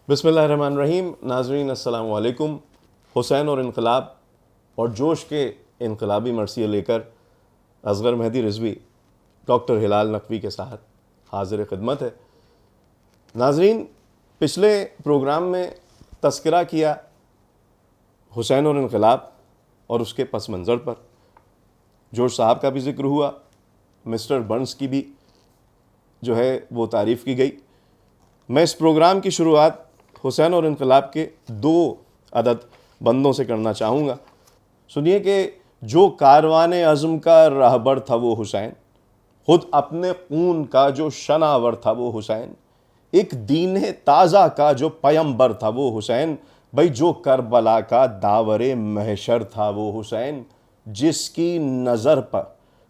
بسم اللہ الرحمن الرحیم. ناظرین السلام علیکم. حسین اور انقلاب اور جوش کے انقلابی مرثیے لے کر اصغر مہدی رضوی ڈاکٹر ہلال نقوی کے ساتھ حاضر خدمت ہے. ناظرین، پچھلے پروگرام میں تذکرہ کیا حسین اور انقلاب اور اس کے پس منظر پر. جوش صاحب کا بھی ذکر ہوا، مسٹر برنس کی بھی جو ہے وہ تعریف کی گئی. میں اس پروگرام کی شروعات حسین اور انقلاب کے 2 عدد بندوں سے کرنا چاہوں گا. سنیے کہ جو کاروان عزم کا راہبر تھا وہ حسین، خود اپنے خون کا جو شناور تھا وہ حسین، ایک دین تازہ کا جو پیمبر تھا وہ حسین. بھائی جو کربلا کا داور محشر تھا وہ حسین، جس کی نظر پر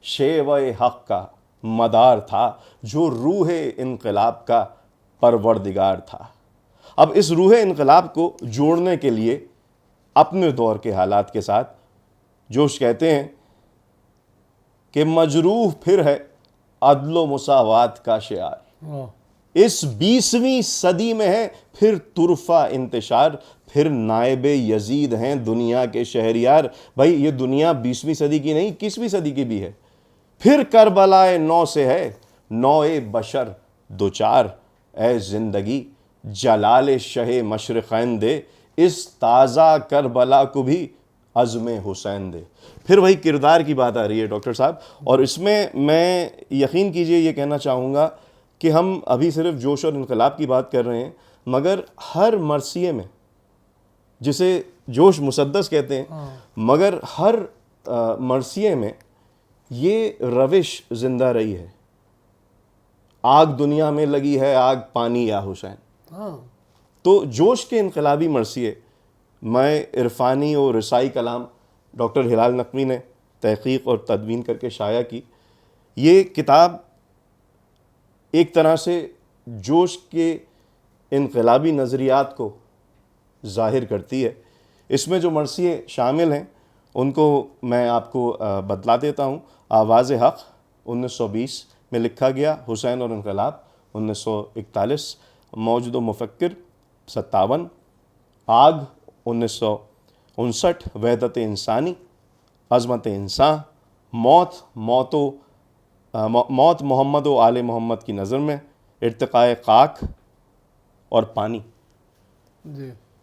شیوہ حق کا مدار تھا، جو روح انقلاب کا پروردگار تھا. اب اس روح انقلاب کو جوڑنے کے لیے اپنے دور کے حالات کے ساتھ جوش کہتے ہیں کہ مجروح پھر ہے عدل و مساوات کا شعار. اس 20ویں صدی میں ہے پھر طرفہ انتشار، پھر نائب یزید ہیں دنیا کے شہریار. بھائی یہ دنیا 20ویں صدی کی نہیں 21ویں صدی کی بھی ہے. پھر کربلائے نو سے ہے نوئے بشر دوچار. اے زندگی جلال شہ مشرقین دے، اس تازہ کربلا کو بھی عزم حسین دے. پھر وہی کردار کی بات آ رہی ہے ڈاکٹر صاحب، اور اس میں یقین کیجئے یہ کہنا چاہوں گا کہ ہم ابھی صرف جوش اور انقلاب کی بات کر رہے ہیں، مگر ہر مرثیے میں، جسے جوش مسدس کہتے ہیں، مگر ہر مرثیے میں یہ روش زندہ رہی ہے. آگ دنیا میں لگی ہے آگ پانی یا حسین. تو جوش کے انقلابی مرثیے میں عرفانی اور رسائی کلام ڈاکٹر ہلال نقوی نے تحقیق اور تدوین کر کے شائع کی. یہ کتاب ایک طرح سے جوش کے انقلابی نظریات کو ظاہر کرتی ہے. اس میں جو مرثیے شامل ہیں ان کو میں آپ کو بتلا دیتا ہوں. آواز حق 1920 میں لکھا گیا، حسین اور انقلاب 1941، موجد و مفکر 57، آگ 1959، وحدت انسانی، عظمت انسان، موت محمد و آل محمد کی نظر میں، ارتقاء خاک اور پانی.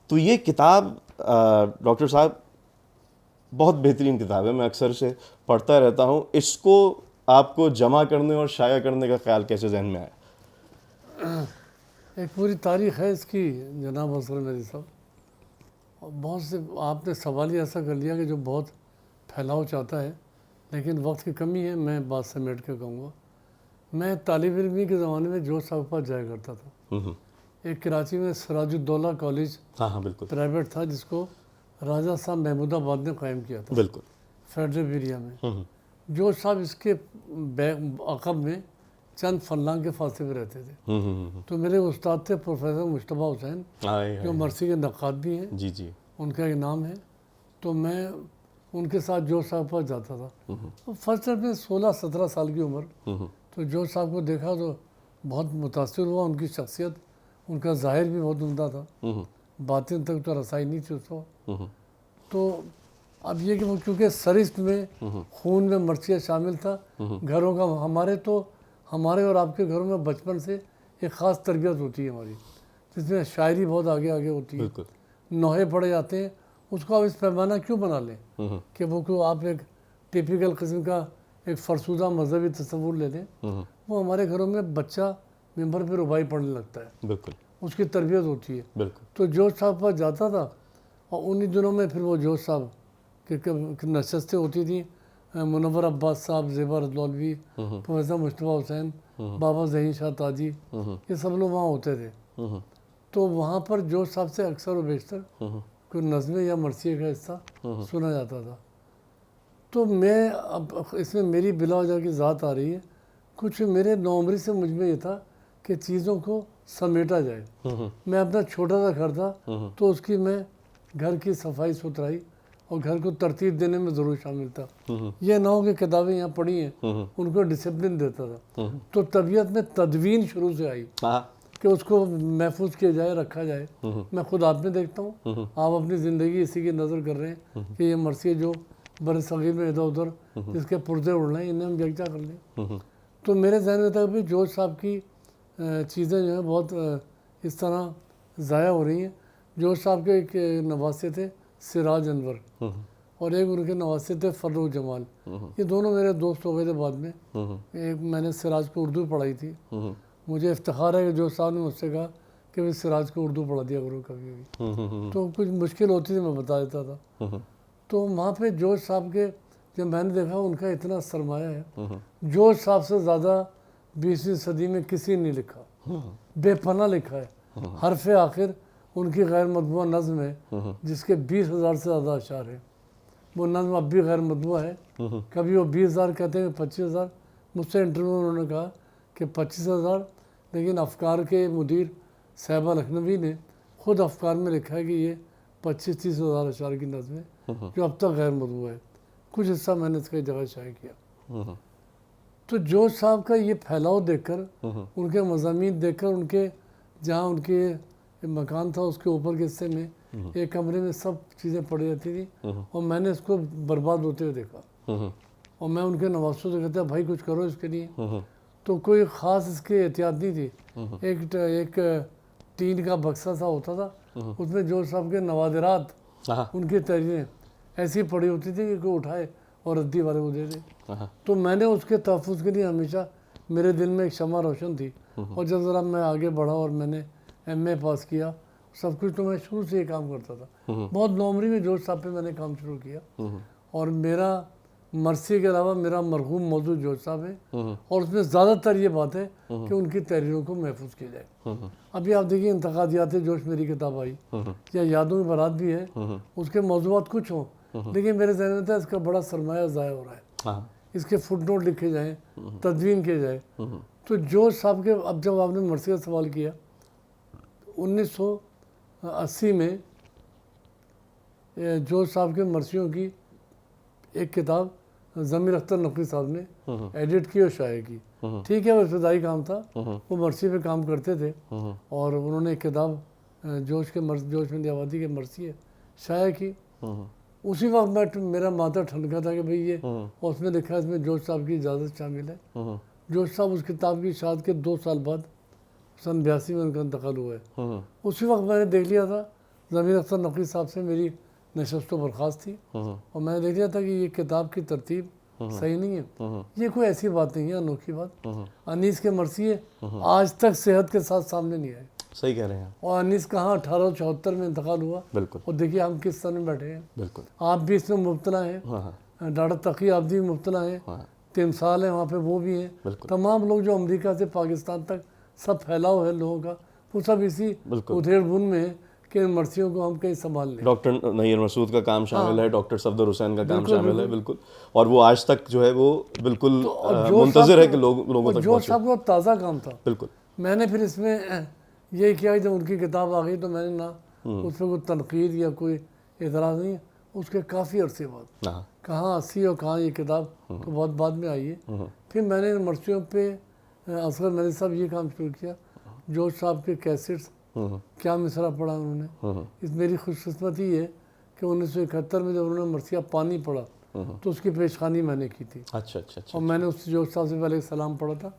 تو یہ کتاب ڈاکٹر صاحب بہت بہترین کتاب ہے، میں اکثر سے پڑھتا رہتا ہوں. اس کو آپ کو جمع کرنے اور شائع کرنے کا خیال کیسے ذہن میں آیا؟ ایک پوری تاریخ ہے اس کی جناب اصغر مہدی صاحب. بہت سے آپ نے سوال ہی ایسا کر لیا کہ جو بہت پھیلاؤ چاہتا ہے، لیکن وقت کی کمی ہے. میں بات سمیٹ کے کہوں گا. میں طالب علمی کے زمانے میں جوش صاحب کے پاس جایا کرتا تھا. ایک کراچی میں سراج الدولہ کالج بالکل پرائیویٹ تھا، جس کو راجہ صاحب محمود آباد نے قائم کیا تھا، بالکل فیڈرل ایریا میں. جوش صاحب اس کے عقب میں چند فلانگ کے فاصلے پہ رہتے تھے. تو میرے استاد تھے پروفیسر مجتبیٰ حسین، جو مرثی کے نقاد بھی ہیں. جی جی، ان کا ایک نام ہے. تو میں ان کے ساتھ جوش صاحب پاس جاتا تھا. فرسٹ میں 16-17 سال کی عمر. تو جوش صاحب کو دیکھا تو بہت متاثر ہوا. ان کی شخصیت، ان کا ظاہر بھی بہت عمدہ تھا، باطن تک تو رسائی نہیں تھی اس وقت. تو اب یہ کہ وہ کیونکہ سرشت میں خون میں مرثیہ شامل تھا. گھروں کا ہمارے اور آپ کے گھروں میں بچپن سے ایک خاص تربیت ہوتی ہے ہماری، جس میں شاعری بہت آگے ہوتی ہے، نوحے پڑھے جاتے ہیں. اس کو آپ اس پیمانہ کیوں بنا لیں کہ وہ کو آپ ایک ٹیپیکل قسم کا ایک فرسودہ مذہبی تصور لے لیں. وہ ہمارے گھروں میں بچہ ممبر پہ ربائی پڑھنے لگتا ہے، بالکل اس کی تربیت ہوتی ہے. بالکل. تو جوش صاحب پاس جاتا تھا، اور انہی دنوں میں پھر وہ جوش صاحب کی نشستیں ہوتی تھیں. منور عباس صاحب، زیبا رضوالوی، پروفیسر مجتبیٰ حسین، بابا ذہین شاہ تاجی، یہ سب لوگ وہاں ہوتے تھے. تو وہاں پر جوش صاحب سے اکثر و بیشتر کوئی نظمیں یا مرثیے کا حصہ سنا جاتا تھا. تو میں اب اس میں میری بلا وجہ کی ذات آ رہی ہے. کچھ میرے نوعمری سے مجھ میں یہ تھا کہ چیزوں کو سمیٹا جائے. میں اپنا چھوٹا سا گھر تھا، تو اس کی میں گھر کی صفائی ستھرائی اور گھر کو ترتیب دینے میں ضرور شامل تھا. یہ نہ ہو کہ کتابیں یہاں پڑھی ہیں ان کو ڈسپلن دیتا تھا. تو طبیعت میں تدوین شروع سے آئی کہ اس کو محفوظ کیا جائے, رکھا جائے. میں خود آپ میں دیکھتا ہوں, آپ اپنی زندگی اسی کی نظر کر رہے ہیں کہ یہ مرثیے جو بر صغیر میں ادھر ادھر جس کے پردے اڑ رہے ہیں انہیں ہم یکجا کر لیں. تو میرے ذہن میں تھا بھی جورج صاحب کی چیزیں جو ہیں بہت اس طرح ضائع ہو رہی ہیں. جورج صاحب کے ایک نواسے تھے سراج انور, اور ایک ان کے نواسے تھے فروغ جمال. یہ دونوں میرے دوست ہو گئے تھے بعد میں. ایک میں نے سراج کو اردو پڑھائی تھی. مجھے افتخار ہے کہ جورج صاحب نے مجھ سے کہا کہ بھی سراج کو اردو پڑھا دیا کرو کبھی بھی. تو کچھ مشکل ہوتی تھی میں بتا دیتا تھا. تو وہاں پہ جورج صاحب کے جب میں نے دیکھا ان کا اتنا سرمایہ ہے. جورج صاحب سے زیادہ 20ویں صدی میں کسی نے لکھا, بے پناہ لکھا ہے. حرف آخر ان کی غیر مطبوعہ نظم ہے جس کے 20,000 سے زیادہ اشعار ہیں. وہ نظم اب بھی غیر مطبوعہ ہے. کبھی وہ 20,000 کہتے ہیں, 25,000. مجھ سے انٹرویو میں انہوں نے کہا کہ 25,000, لیکن افکار کے مدیر صاحبہ لکھنوی نے خود افکار میں لکھا ہے کہ یہ 25-30,000 اشعار کی نظم ہے جو اب تک غیر مطبوعہ ہے. کچھ حصہ میں نے اس کا جگہ شائع کیا. تو جورج صاحب کا یہ پھیلاؤ دیکھ کر, ان کے مضامین دیکھ کر, ان کے جہاں ان کے مکان تھا اس کے اوپر کے حصے میں ایک کمرے میں سب چیزیں پڑی رہتی تھی, اور میں نے اس کو برباد ہوتے ہوئے دیکھا. اور میں ان کے نواسوں سے کہتا بھائی کچھ کرو اس کے لیے. تو کوئی خاص اس کی احتیاط نہیں تھی. ایک ٹین کا بکسا سا ہوتا تھا, اس میں جورج صاحب کے نوادرات, ان کی تحریریں ایسی پڑی ہوتی تھی کہ کوئی اٹھائے اور ردی والے کو دے دے. تو میں نے اس کے تحفظ کے لیے ہمیشہ میرے دل میں ایک شمع روشن تھی. اور جب ذرا میں آگے بڑھا اور میں نے MA پاس کیا سب کچھ, تو میں شروع سے یہ کام کرتا تھا. بہت نوعمری میں جورج صاحب پہ میں نے کام شروع کیا. اور میرا مرثیے کے علاوہ میرا مرغوب موضوع جورج صاحب ہے, اور اس میں زیادہ تر یہ بات ہے کہ ان کی تحریروں کو محفوظ کیا جائے. ابھی آپ دیکھیے انتقادیات جوش میری کتاب آئی, یا یادوں کی بارات بھی ہے, اس کے موضوعات کچھ ہوں, لیکن میرے ذہن میں تھا اس کا بڑا سرمایہ ضائع ہو رہا ہے. اس کے فٹ نوٹ لکھے جائیں, تدوین کیے جائے. تو جورج صاحب کے, اب جب آپ نے مرثیے کا سوال کیا, 1980 میں جورج صاحب کے مرثیوں کی ایک کتاب ضمیر اختر نقوی صاحب نے ایڈٹ کی اور شائع کی. ٹھیک ہے, وہ ابتدائی کام تھا, وہ مرثیے پہ کام کرتے تھے, اور انہوں نے ایک کتاب جوش میں آبادی کے مرثیے شائع کی. اسی وقت میرا ماتھا ٹھنکا تھا کہ بھئی یہ, اور اس میں لکھا ہے اس میں جورج صاحب کی اجازت شامل ہے. جورج صاحب اس کتاب کی اشاعت کے 2 سال بعد سن 82 میں ان کا انتقال ہوا ہے. اسی وقت میں نے دیکھ لیا تھا, ضمیر اختر نقوی صاحب سے میری نشست و برخاست تھی, اور میں نے دیکھ لیا تھا کہ یہ کتاب کی ترتیب صحیح نہیں ہے. یہ کوئی ایسی بات نہیں ہے, انوکھی بات. انیس کے مرثیے آج تک صحت کے ساتھ سامنے نہیں آئے. صحیح کہہ رہے ہیں. اور انیس کہاں 1874 میں انتقال ہوا. بالکل. اور دیکھیے ہم کس طرح میں بیٹھے ہیں. بالکل. آپ بھی اس میں مبتلا ہیں, ڈاکٹر تقی عابدی بھی مبتلا ہیں, تمثال ہیں وہاں پہ وہ بھی ہیں. تمام لوگ جو امریکہ سے پاکستان تک سب پھیلاؤ ہے لوگوں کا, وہ سب اسی ادھیڑ بن میں ہے کہ ان مرثیوں کو ہم کہیں سنبھال لیں. ڈاکٹر نیر مسعود کا کام شامل ہے, ڈاکٹر صفدر حسین کا کام شامل ہے. بالکل. اور وہ آج تک جو ہے وہ بالکل منتظر ہے کہ لوگوں تک جورج صاحب کا تازہ کام تھا. بالکل. میں نے پھر اس میں یہ کیا, جب ان کی کتاب آ گئی تو میں نے نہ اس پہ کوئی تنقید یا کوئی اعتراض نہیں. اس کے کافی عرصے بعد, کہاں 80 اور کہاں یہ کتاب تو بہت بعد میں آئی ہے. پھر میں نے مرثیوں پہ اصغر میری صاحب یہ کام شروع کیا. جورج صاحب کے کیسٹس کیا مصرع پڑھا انہوں نے. اس میری خوش قسمتی ہے کہ 1971 میں جب انہوں نے مرثیہ پانی پڑھا تو اس کی پیشخانی میں نے کی تھی. اچھا. اور میں نے اس جورج صاحب سے پہلے ایک سلام پڑھا تھا.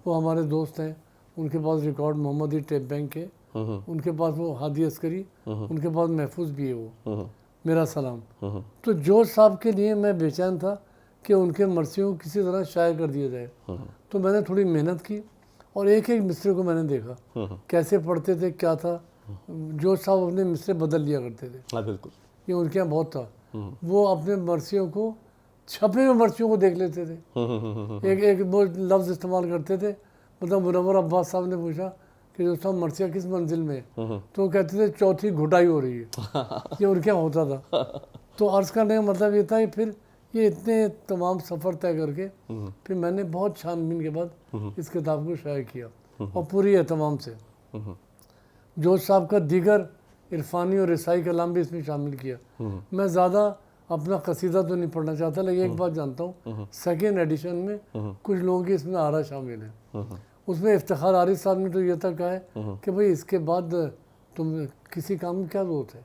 وہ ہمارے دوست ہیں, ان کے پاس ریکارڈ محمدی ٹیپ بینک ہے, ان کے پاس وہ ہادی عسکری, ان کے پاس محفوظ بھی ہے وہ. میرا سلام. تو جورج صاحب کے لیے میں بے چین تھا کہ ان کے مرثیوں کو کسی طرح شائع کر دیا جائے. تو میں نے تھوڑی محنت کی, اور ایک ایک مصرے کو میں نے دیکھا کیسے پڑھتے تھے, کیا تھا. جورج صاحب اپنے مصرے بدل لیا کرتے تھے. بالکل. یہ ان کے یہاں بہت تھا. وہ اپنے مرثیوں کو, چھپے ہوئے مرثیوں کو دیکھ لیتے تھے. ایک وہ لفظ استعمال کرتے تھے, مطلب منور عباس صاحب نے پوچھا کہ جو صاحب مرثیہ کس منزل میں ہے, تو وہ کہتے تھے چوتھی گھٹائی ہو رہی ہے. یہ ان کے یہاں ہوتا تھا. تو عرض کرنے کا مطلب یہ تھا کہ پھر یہ اتنے تمام سفر طے کر کے پھر میں نے بہت چھان بین کے بعد اس کتاب کو شائع کیا, اور پوری اہتمام سے. جورج صاحب کا دیگر عرفانی اور رسائی کلام بھی اس میں شامل کیا. میں زیادہ اپنا قصیدہ تو نہیں پڑھنا چاہتا, لیکن ایک بات جانتا ہوں, سیکنڈ ایڈیشن میں کچھ لوگوں کی اس میں آرا شامل ہے. اس میں افتخار عارف صاحب نے تو یہ تک کہا ہے کہ بھائی اس کے بعد تم کسی کام میں کیا ضرورت ہے،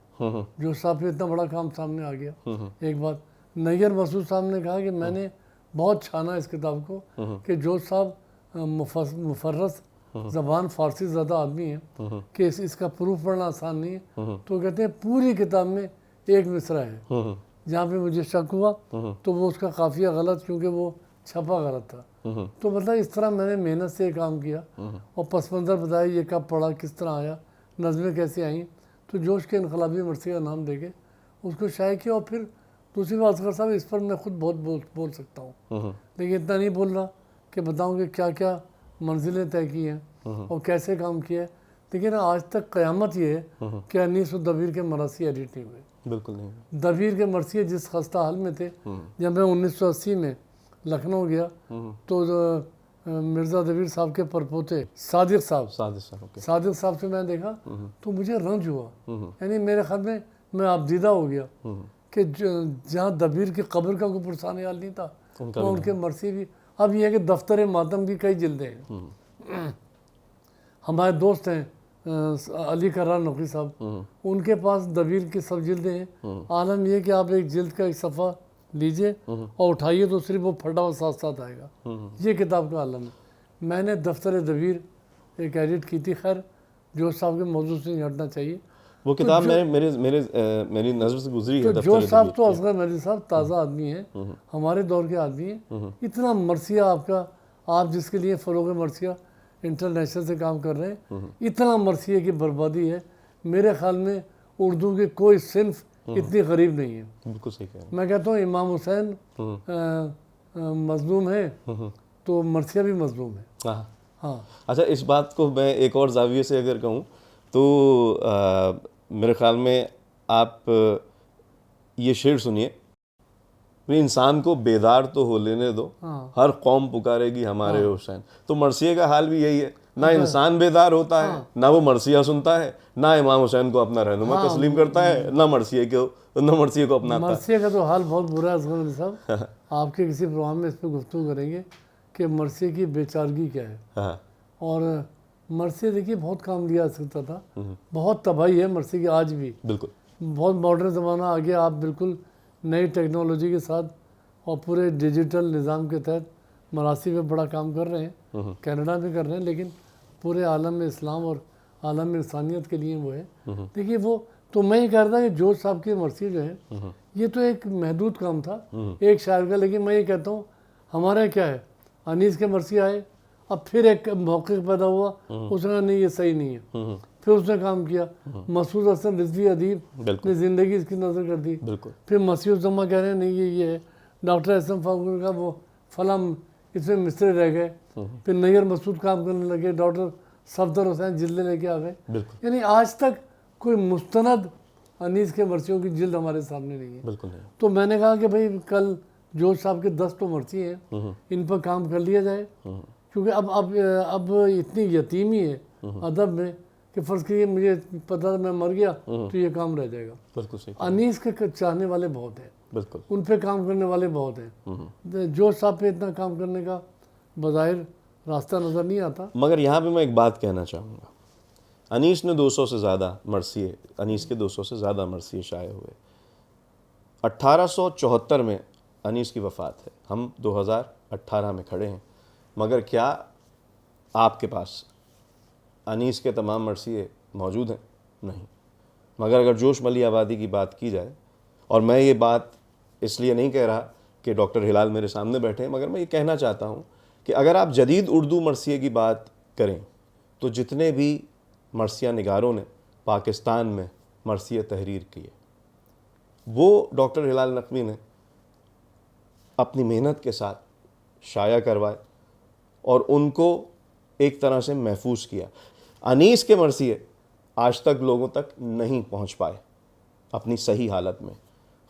جو صاحب پہ اتنا بڑا کام سامنے آ گیا. ایک بات نیگر مسعود صاحب نے کہا کہ میں نے بہت چھانا اس کتاب کو کہ جو صاحب مفرس زبان فارسی زیادہ آدمی ہیں کہ اس کا پروف پڑھنا آسان نہیں ہے، تو کہتے ہیں پوری کتاب میں ایک مصرع ہے جہاں پہ مجھے شک ہوا تو وہ اس کا قافیہ غلط کیونکہ وہ چھپا غلط تھا. تو مطلب اس طرح میں نے محنت سے کام کیا اور پس منظر بتایا یہ کب پڑھا، کس طرح آیا، نظمیں کیسے آئیں. تو جوش کے انقلابی مرثیے کا نام دے کے اس کو شائع کیا. اور پھر دوسری بات اصغر صاحب اس پر میں خود بہت بول سکتا ہوں، لیکن اتنا نہیں بول رہا کہ بتاؤں کہ کیا کیا منزلیں طے کی ہیں اور کیسے کام کیا ہے. لیکن آج تک قیامت یہ ہے کہ انیس و دبیر کے مرثیے ایڈٹ نہیں ہوئے. بالکل نہیں. دبیر کے مرثیے جس خستہ حال میں تھے، جب میں 1980 میں لکھنؤ گیا تو مرزا دبیر صاحب کے پرپوتے صادق صاحب سے میں نے دیکھا تو مجھے رنج ہوا. یعنی میرے خیال میں آبدیدہ ہو گیا کہ جہاں دبیر کی قبر کا کوئی پرسان حال نہیں تھا وہاں ان کے مرثی بھی. اب یہ ہے کہ دفتر ماتم کی کئی جلدیں ہیں. ہمارے دوست ہیں علی کرار نقوی صاحب، ان کے پاس دبیر کی سب جلدیں ہیں. عالم یہ کہ آپ ایک جلد کا ایک صفحہ لیجئے اور اٹھائیے تو صرف وہ پھٹا ہوا ساتھ ساتھ آئے گا. یہ کتاب کا عالم ہے. میں نے دفتر دبیر ایک ایڈٹ کی تھی. خیر جو صاحب کے موضوع سے نہیں ہٹنا چاہیے. وہ کتاب میری نظر سے گزری ہے. جو صاحب تو اصغر مہدی صاحب تازہ آدمی ہیں، ہمارے دور کے آدمی ہیں. اتنا مرثیہ آپ کا، آپ جس کے لیے فروغ مرثیہ انٹرنیشنل سے کام کر رہے ہیں، اتنا مرثیے کی بربادی ہے. میرے خیال میں اردو کے کوئی صنف اتنی غریب نہیں ہے. بالکل صحیح کہہ رہے ہیں. میں کہتا ہوں امام حسین مظلوم ہے تو مرثیہ بھی مظلوم ہے. ہاں اچھا، اس بات کو میں ایک اور زاویے سے اگر کہوں تو میرے خیال میں آپ یہ شعر سنیے، انسان کو بیدار تو ہو لینے دو، ہر قوم پکارے گی ہمارے حسین. تو مرثیے کا حال بھی یہی ہے، نہ انسان بیدار ہوتا ہے، نہ وہ مرثیہ سنتا ہے، نہ امام حسین کو اپنا رہنما تسلیم کرتا ہے، نہ مرثیے کو اپناتا ہے. مرثیے کا تو حال بہت برا ہے اصغر علی صاحب. آپ کے کسی پروگرام میں اس پہ گفتگو کریں گے کہ مرثیے کی بیچارگی کیا ہے. اور مرثیے دیکھیے بہت کام لیا جا سکتا تھا. بہت تباہی ہے مرثیے کی آج بھی. بالکل بہت ماڈرن زمانہ آ گیا. آپ بالکل نئی ٹیکنالوجی کے ساتھ اور پورے ڈیجیٹل نظام کے تحت مراثی میں بڑا کام کر رہے ہیں. کینیڈا میں کر رہے ہیں، لیکن پورے عالم میں اسلام اور عالم انسانیت کے لیے وہ ہے. دیکھیے وہ تو میں یہ کہہ رہا تھا کہ جوش صاحب کی مرثی جو ہے یہ تو ایک محدود کام تھا ایک شاعر کا. لیکن میں یہ کہتا ہوں ہمارا کیا ہے، انیس کے مرثی آئے، اب پھر ایک موقع پیدا ہوا، اس نے نہیں یہ صحیح نہیں ہے، پھر اس نے کام کیا. مسعود حسن رضوی ادیب نے زندگی اس کی نظر کر دی. پھر مسیح الزما کہہ رہے ہیں نہیں یہ ہے. ڈاکٹر احسن فاروق کا وہ فلاں اس میں مصرے رہ گئے. پھر نیگر مسعود کام کرنے لگے. ڈاکٹر صفدر حسین جلدیں لے کے آ گئے. یعنی آج تک کوئی مستند انیس کے مرثیوں کی جلد ہمارے سامنے نہیں ہے. تو میں نے کہا کہ بھائی کل جوش صاحب کے 10 تو مرثی ہیں، ان پر کام کر لیا جائے. کیونکہ اب اتنی یتیمی ہے ادب میں کہ فرض کریے مجھے پتا تھا میں مر گیا تو یہ کام رہ جائے گا. انیس کے چاہنے والے بہت ہیں، ان پہ کام کرنے والے بہت ہیں. جوش صاحب پہ اتنا کام کرنے کا بظاہر راستہ نظر نہیں آتا. مگر یہاں پہ میں ایک بات کہنا چاہوں گا. انیس نے 200 سے زیادہ مرثیے، انیس کے 200 سے زیادہ مرثیے شائع ہوئے. 1874 میں انیس کی وفات ہے. ہم 2018 میں کھڑے ہیں، مگر کیا آپ کے پاس انیس کے تمام مرثیے موجود ہیں؟ نہیں. مگر اگر جوش ملی آبادی کی بات کی جائے، اور میں یہ بات اس لیے نہیں کہہ رہا کہ ڈاکٹر ہلال میرے سامنے بیٹھے ہیں، مگر میں یہ کہنا چاہتا ہوں کہ اگر آپ جدید اردو مرثیے کی بات کریں تو جتنے بھی مرثیہ نگاروں نے پاکستان میں مرثیہ تحریر کیے وہ ڈاکٹر ہلال نقوی نے اپنی محنت کے ساتھ شائع کروائے اور ان کو ایک طرح سے محفوظ کیا. انیس کے مرثیے آج تک لوگوں تک نہیں پہنچ پائے اپنی صحیح حالت میں.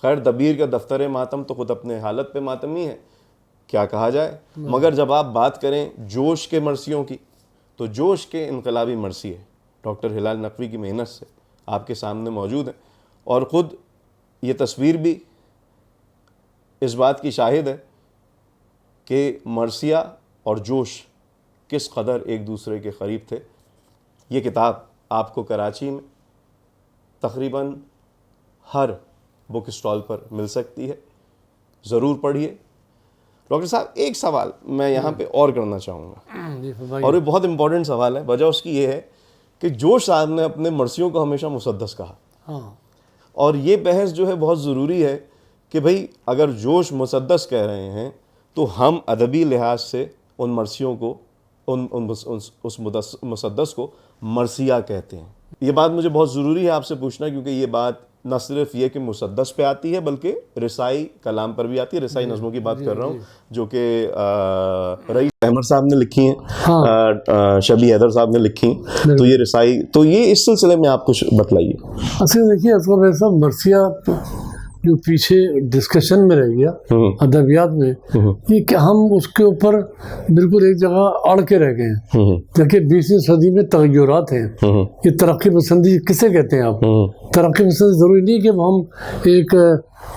خیر دبیر کا دفتر ماتم تو خود اپنے حالت پہ ماتمی ہے، کیا کہا جائے. مگر جب آپ بات کریں جوش کے مرثیوں کی تو جوش کے انقلابی مرثیے ڈاکٹر ہلال نقوی کی محنت سے آپ کے سامنے موجود ہیں. اور خود یہ تصویر بھی اس بات کی شاہد ہے کہ مرثیہ اور جوش کس قدر ایک دوسرے کے قریب تھے. یہ کتاب آپ کو کراچی میں تقریباً ہر بک اسٹال پر مل سکتی ہے, ضرور پڑھیے. ڈاکٹر صاحب ایک سوال میں یہاں پہ اور کرنا چاہوں گا, اور یہ بہت امپورٹنٹ سوال ہے. وجہ اس کی یہ ہے کہ جوش صاحب نے اپنے مرثیوں کو ہمیشہ مسدس کہا, اور یہ بحث جو ہے بہت ضروری ہے کہ بھئی اگر جوش مسدس کہہ رہے ہیں تو ہم ادبی لحاظ سے ان مرثیوں کو اس مسدس کو مرثیہ کہتے ہیں. یہ بات مجھے بہت ضروری ہے آپ سے پوچھنا, کیونکہ یہ بات نہ صرف یہ کہ مسدس پہ آتی ہے بلکہ رسائی کلام پر بھی آتی ہے. رسائی نظموں کی بات کر رہا ہوں جو کہ رئیس احمد صاحب نے لکھی ہیں, شبی حیدر صاحب نے لکھی ہیں. تو یہ رسائی, تو یہ اس سلسلے میں آپ کچھ بتلائیے. اصل دیکھیے اصغر بھائی صاحب, مرثیہ جو پیچھے ڈسکشن میں رہ گیا ادبیات میں, یہ کہ ہم اس کے اوپر بالکل ایک جگہ اڑ کے رہ گئے ہیں. دیکھیے 20ویں صدی میں تغیرات ہیں. یہ ترقی پسندی کسے کہتے ہیں آپ؟ ترقی پسندی ضروری نہیں کہ ہم ایک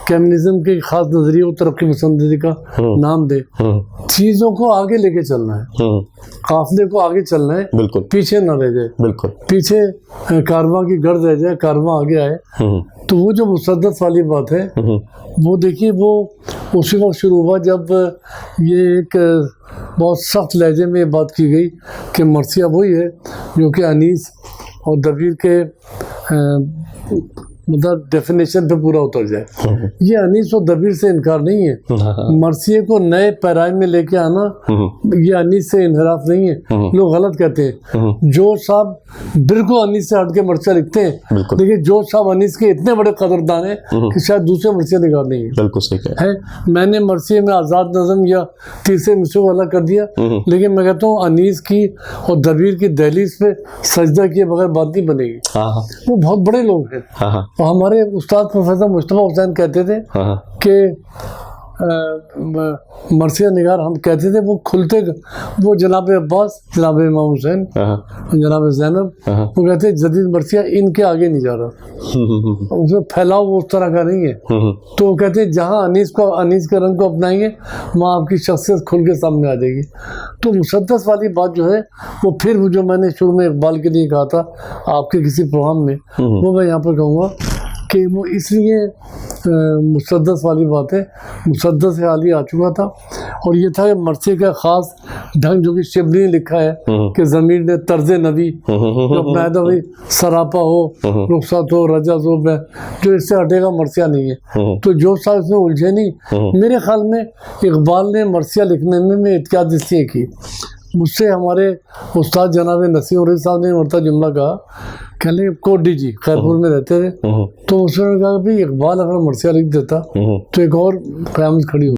کمیونزم کے خاص نظریے کو ترقی پسندی کا نام دیں. چیزوں کو آگے لے کے چلنا ہے, قافلے کو آگے چلنا ہے, بالکل پیچھے نہ رہ جائے. بالکل پیچھے کارواں کی گرد رہ جائے, کارواں آگے آئے. تو وہ جو مسدس والی بات ہے وہ دیکھیے وہ اسی وقت شروع ہوا جب یہ ایک بہت سخت لہجے میں یہ بات کی گئی کہ مرثیہ وہی ہے جو کہ انیس اور دبیر کے مطلب ڈیفینیشن پہ پورا اتر جائے. یہ انیس و دبیر سے انکار نہیں ہے, مرثیے کو نئے پیرائے میں لے کے آنا یہ انیس سے انحراف نہیں ہے. لوگ غلط کہتے ہیں. جوش صاحب بالکل انیس سے ہٹ کے مرثیہ لکھتے ہیں, لیکن جوش صاحب انیس کے اتنے بڑے قدردان ہیں کہ شاید دوسرے مرثیہ نگار نہیں ہے. بالکل صحیح ہے. میں نے مرثیے میں آزاد نظم یا تیسرے مصرے کو الگ کر دیا, لیکن میں کہتا ہوں انیس کی اور دبیر کی دہلیز پہ سجدہ کیے بغیر بات نہیں بنے گی. وہ بہت بڑے لوگ ہیں. ہمارے استاد پروفیسر مصطفیٰ حسین کہتے تھے کہ مرثیہ نگار ہم کہتے تھے وہ کھلتے, وہ جناب عباس, جناب امام حسین, جناب زینب, وہ کہتے ہیں جدید مرثیہ ان کے آگے نہیں جا رہا, اس میں پھیلاؤ وہ اس طرح کا نہیں ہے. تو وہ کہتے ہیں جہاں انیس کے رنگ کو اپنائیں گے وہاں آپ کی شخصیت کھل کے سامنے آ جائے گی. تو مسدس والی بات جو ہے وہ پھر جو میں نے شروع میں اقبال کے لیے کہا تھا آپ کے کسی پروگرام میں, وہ میں یہاں پر کہوں گا کہ وہ اس لیے مسدس والی بات ہے. مسدس حالی آ چکا تھا, اور یہ تھا کہ مرثیے کا خاص ڈھنگ جو کہ شبلی نے لکھا ہے کہ ضمیر نے طرز نبی جو اپنایا تھا, بھائی سراپا ہو, رخصت ہو, رجز ہو, جو اس سے ہٹے گا مرثیہ نہیں ہے. تو جو صاحب اس میں الجھے نہیں. میرے خیال میں اقبال نے مرثیہ لکھنے میں احتیاط اس لیے کی. مجھ سے ہمارے استاد جناب نسیم عریض صاحب نے مرتبہ جملہ کہا, کہنے کوڈی جی خیرپور میں رہتے تھے, تو اس نے کہا کہ اقبال اگر مرثیہ لکھ دیتا تو ایک اور قیامت کھڑی ہو.